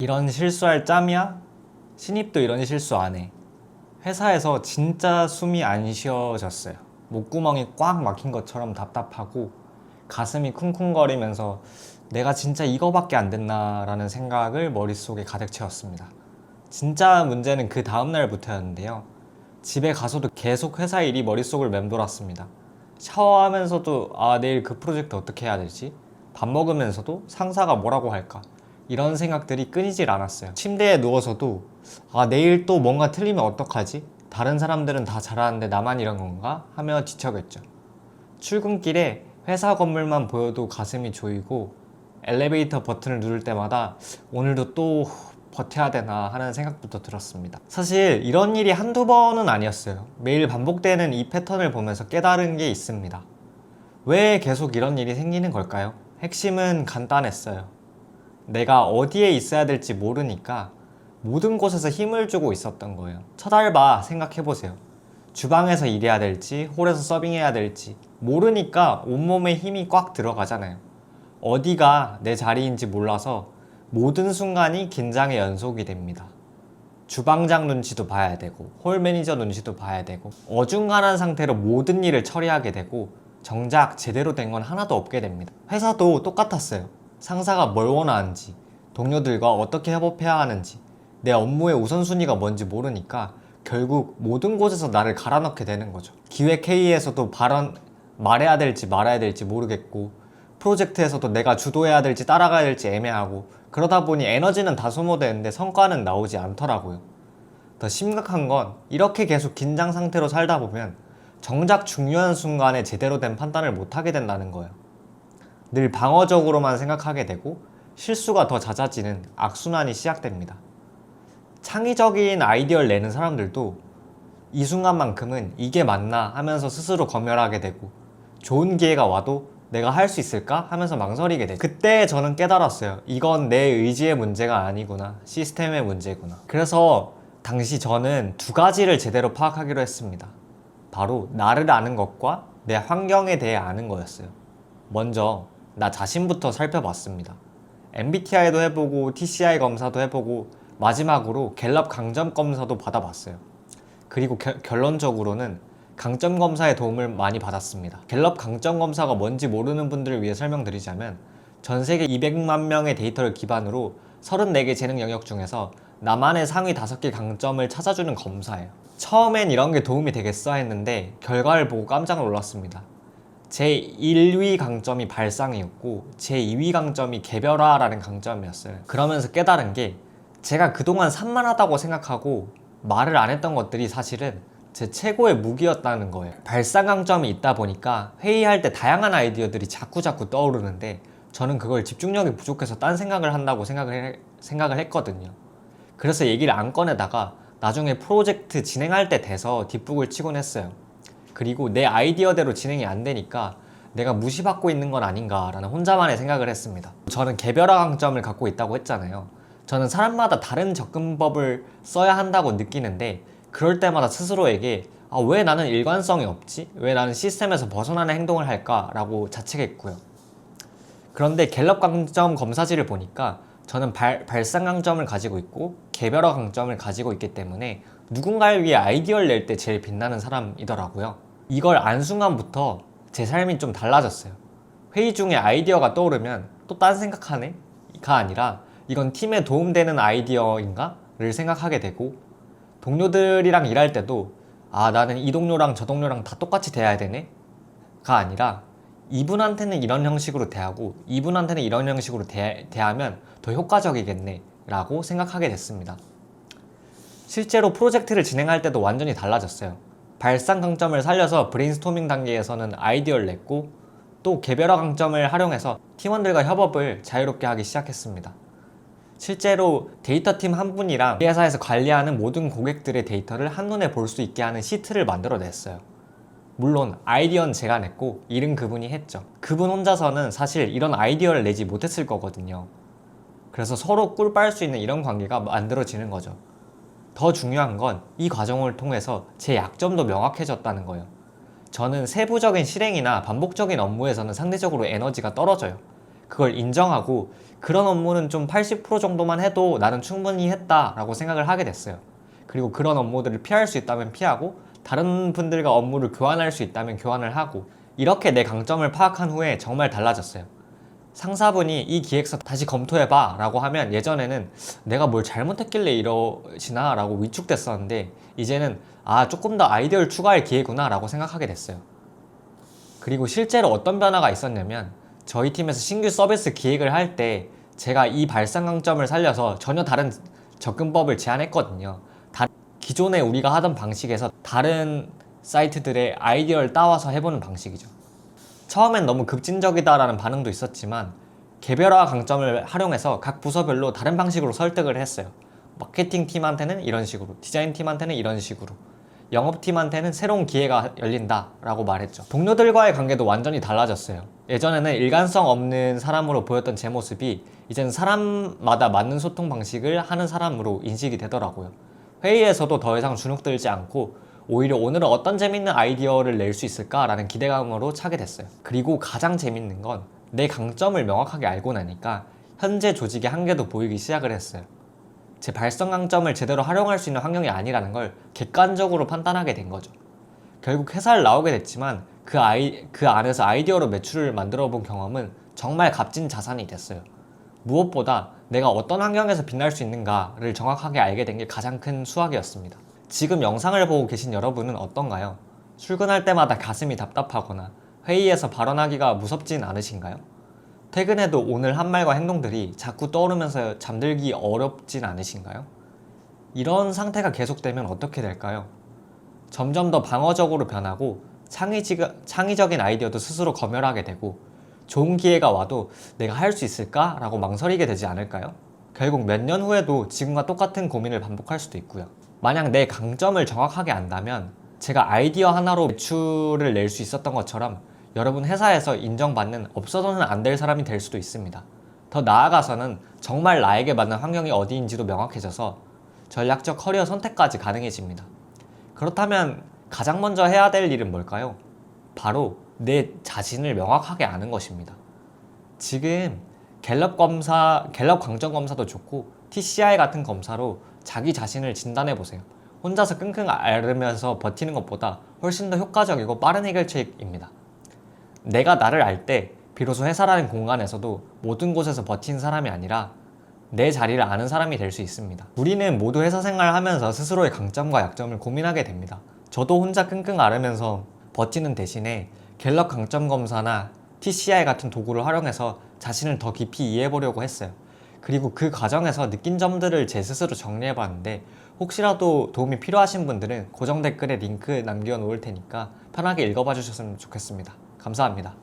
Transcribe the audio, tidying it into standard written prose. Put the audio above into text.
이런 실수할 짬이야? 신입도 이런 실수 안 해. 회사에서 진짜 숨이 안 쉬어졌어요. 목구멍이 꽉 막힌 것처럼 답답하고 가슴이 쿵쿵거리면서 내가 진짜 이거밖에 안 됐나 라는 생각을 머릿속에 가득 채웠습니다. 진짜 문제는 그 다음날부터였는데요. 집에 가서도 계속 회사 일이 머릿속을 맴돌았습니다. 샤워하면서도 내일 그 프로젝트 어떻게 해야 되지? 밥 먹으면서도 상사가 뭐라고 할까? 이런 생각들이 끊이질 않았어요. 침대에 누워서도 내일 또 뭔가 틀리면 어떡하지? 다른 사람들은 다 잘하는데 나만 이런 건가? 하며 뒤척였죠. 출근길에 회사 건물만 보여도 가슴이 조이고 엘리베이터 버튼을 누를 때마다 오늘도 또 버텨야 되나 하는 생각부터 들었습니다. 사실 이런 일이 한두 번은 아니었어요. 매일 반복되는 이 패턴을 보면서 깨달은 게 있습니다. 왜 계속 이런 일이 생기는 걸까요? 핵심은 간단했어요. 내가 어디에 있어야 될지 모르니까 모든 곳에서 힘을 주고 있었던 거예요. 첫 알바 생각해보세요. 주방에서 일해야 될지 홀에서 서빙해야 될지 모르니까 온몸에 힘이 꽉 들어가잖아요. 어디가 내 자리인지 몰라서 모든 순간이 긴장의 연속이 됩니다. 주방장 눈치도 봐야 되고 홀 매니저 눈치도 봐야 되고 어중간한 상태로 모든 일을 처리하게 되고 정작 제대로 된 건 하나도 없게 됩니다. 회사도 똑같았어요. 상사가 뭘 원하는지 동료들과 어떻게 협업해야 하는지 내 업무의 우선순위가 뭔지 모르니까 결국 모든 곳에서 나를 갈아넣게 되는 거죠. 기획회의에서도 말해야 될지 말아야 될지 모르겠고 프로젝트에서도 내가 주도해야 될지 따라가야 될지 애매하고 그러다 보니 에너지는 다 소모되는데 성과는 나오지 않더라고요. 더 심각한 건 이렇게 계속 긴장 상태로 살다 보면 정작 중요한 순간에 제대로 된 판단을 못하게 된다는 거예요. 늘 방어적으로만 생각하게 되고 실수가 더 잦아지는 악순환이 시작됩니다. 창의적인 아이디어를 내는 사람들도 이 순간만큼은 이게 맞나 하면서 스스로 검열하게 되고 좋은 기회가 와도 내가 할 수 있을까 하면서 망설이게 되죠. 그때 저는 깨달았어요. 이건 내 의지의 문제가 아니구나. 시스템의 문제구나. 그래서 당시 저는 두 가지를 제대로 파악하기로 했습니다. 바로 나를 아는 것과 내 환경에 대해 아는 거였어요. 먼저 나 자신부터 살펴봤습니다. MBTI도 해보고 TCI 검사도 해보고 마지막으로 갤럽 강점 검사도 받아봤어요. 그리고 결론적으로는 강점 검사의 도움을 많이 받았습니다. 갤럽 강점 검사가 뭔지 모르는 분들을 위해 설명드리자면 전 세계 200만 명의 데이터를 기반으로 34개 재능 영역 중에서 나만의 상위 5개 강점을 찾아주는 검사예요. 처음엔 이런 게 도움이 되겠어 했는데 결과를 보고 깜짝 놀랐습니다. 제 1위 강점이 발상이었고 제 2위 강점이 개별화라는 강점이었어요. 그러면서 깨달은 게 제가 그동안 산만하다고 생각하고 말을 안 했던 것들이 사실은 제 최고의 무기였다는 거예요. 발상 강점이 있다 보니까 회의할 때 다양한 아이디어들이 자꾸 떠오르는데 저는 그걸 집중력이 부족해서 딴 생각을 한다고 생각을 했거든요. 그래서 얘기를 안 꺼내다가 나중에 프로젝트 진행할 때 돼서 뒷북을 치곤 했어요. 그리고 내 아이디어대로 진행이 안 되니까 내가 무시받고 있는 건 아닌가라는 혼자만의 생각을 했습니다. 저는 개별화 강점을 갖고 있다고 했잖아요. 저는 사람마다 다른 접근법을 써야 한다고 느끼는데 그럴 때마다 스스로에게 왜 나는 일관성이 없지? 왜 나는 시스템에서 벗어나는 행동을 할까? 라고 자책했고요. 그런데 갤럽 강점 검사지를 보니까 저는 발상 강점을 가지고 있고 개별화 강점을 가지고 있기 때문에 누군가를 위해 아이디어를 낼 때 제일 빛나는 사람이더라고요. 이걸 안 순간부터 제 삶이 좀 달라졌어요. 회의 중에 아이디어가 떠오르면 또 딴 생각하네? 가 아니라 이건 팀에 도움되는 아이디어인가? 를 생각하게 되고 동료들이랑 일할 때도 나는 이 동료랑 저 동료랑 다 똑같이 대해야 되네? 가 아니라 이분한테는 이런 형식으로 대하고 이분한테는 이런 형식으로 대하면 더 효과적이겠네 라고 생각하게 됐습니다. 실제로 프로젝트를 진행할 때도 완전히 달라졌어요. 발상 강점을 살려서 브레인스토밍 단계에서는 아이디어를 냈고 또 개별화 강점을 활용해서 팀원들과 협업을 자유롭게 하기 시작했습니다. 실제로 데이터팀 한 분이랑 회사에서 관리하는 모든 고객들의 데이터를 한눈에 볼 수 있게 하는 시트를 만들어냈어요. 물론 아이디어는 제가 냈고 일은 그분이 했죠. 그분 혼자서는 사실 이런 아이디어를 내지 못했을 거거든요. 그래서 서로 꿀 빨 수 있는 이런 관계가 만들어지는 거죠. 더 중요한 건 이 과정을 통해서 제 약점도 명확해졌다는 거예요. 저는 세부적인 실행이나 반복적인 업무에서는 상대적으로 에너지가 떨어져요. 그걸 인정하고 그런 업무는 좀 80% 정도만 해도 나는 충분히 했다라고 생각을 하게 됐어요. 그리고 그런 업무들을 피할 수 있다면 피하고 다른 분들과 업무를 교환할 수 있다면 교환을 하고 이렇게 내 강점을 파악한 후에 정말 달라졌어요. 상사분이 이 기획서 다시 검토해봐 라고 하면 예전에는 내가 뭘 잘못했길래 이러시나 라고 위축됐었는데 이제는 조금 더 아이디어를 추가할 기회구나 라고 생각하게 됐어요. 그리고 실제로 어떤 변화가 있었냐면 저희 팀에서 신규 서비스 기획을 할 때 제가 이 발상 강점을 살려서 전혀 다른 접근법을 제안했거든요. 기존에 우리가 하던 방식에서 다른 사이트들의 아이디어를 따와서 해보는 방식이죠. 처음엔 너무 급진적이다라는 반응도 있었지만 개별화 강점을 활용해서 각 부서별로 다른 방식으로 설득을 했어요. 마케팅 팀한테는 이런 식으로, 디자인 팀한테는 이런 식으로, 영업팀한테는 새로운 기회가 열린다 라고 말했죠. 동료들과의 관계도 완전히 달라졌어요. 예전에는 일관성 없는 사람으로 보였던 제 모습이 이제는 사람마다 맞는 소통 방식을 하는 사람으로 인식이 되더라고요. 회의에서도 더 이상 주눅들지 않고 오히려 오늘은 어떤 재밌는 아이디어를 낼 수 있을까라는 기대감으로 차게 됐어요. 그리고 가장 재밌는 건 내 강점을 명확하게 알고 나니까 현재 조직의 한계도 보이기 시작을 했어요. 제 발성 강점을 제대로 활용할 수 있는 환경이 아니라는 걸 객관적으로 판단하게 된 거죠. 결국 회사를 나오게 됐지만 그 안에서 아이디어로 매출을 만들어 본 경험은 정말 값진 자산이 됐어요. 무엇보다 내가 어떤 환경에서 빛날 수 있는가를 정확하게 알게 된 게 가장 큰 수확이었습니다. 지금 영상을 보고 계신 여러분은 어떤가요? 출근할 때마다 가슴이 답답하거나 회의에서 발언하기가 무섭진 않으신가요? 퇴근해도 오늘 한 말과 행동들이 자꾸 떠오르면서 잠들기 어렵진 않으신가요? 이런 상태가 계속되면 어떻게 될까요? 점점 더 방어적으로 변하고 창의적인 아이디어도 스스로 검열하게 되고 좋은 기회가 와도 내가 할 수 있을까? 라고 망설이게 되지 않을까요? 결국 몇 년 후에도 지금과 똑같은 고민을 반복할 수도 있고요. 만약 내 강점을 정확하게 안다면 제가 아이디어 하나로 매출을 낼 수 있었던 것처럼 여러분 회사에서 인정받는 없어서는 안 될 사람이 될 수도 있습니다. 더 나아가서는 정말 나에게 맞는 환경이 어디인지도 명확해져서 전략적 커리어 선택까지 가능해집니다. 그렇다면 가장 먼저 해야 될 일은 뭘까요? 바로 내 자신을 명확하게 아는 것입니다. 지금 갤럽 강점 검사도 좋고 TCI 같은 검사로 자기 자신을 진단해 보세요. 혼자서 끙끙 앓으면서 버티는 것보다 훨씬 더 효과적이고 빠른 해결책입니다. 내가 나를 알 때 비로소 회사라는 공간에서도 모든 곳에서 버틴 사람이 아니라 내 자리를 아는 사람이 될 수 있습니다. 우리는 모두 회사 생활을 하면서 스스로의 강점과 약점을 고민하게 됩니다. 저도 혼자 끙끙 앓으면서 버티는 대신에 갤럽 강점 검사나 TCI 같은 도구를 활용해서 자신을 더 깊이 이해해보려고 했어요. 그리고 그 과정에서 느낀 점들을 제 스스로 정리해봤는데 혹시라도 도움이 필요하신 분들은 고정 댓글에 링크 남겨놓을 테니까 편하게 읽어봐 주셨으면 좋겠습니다. 감사합니다.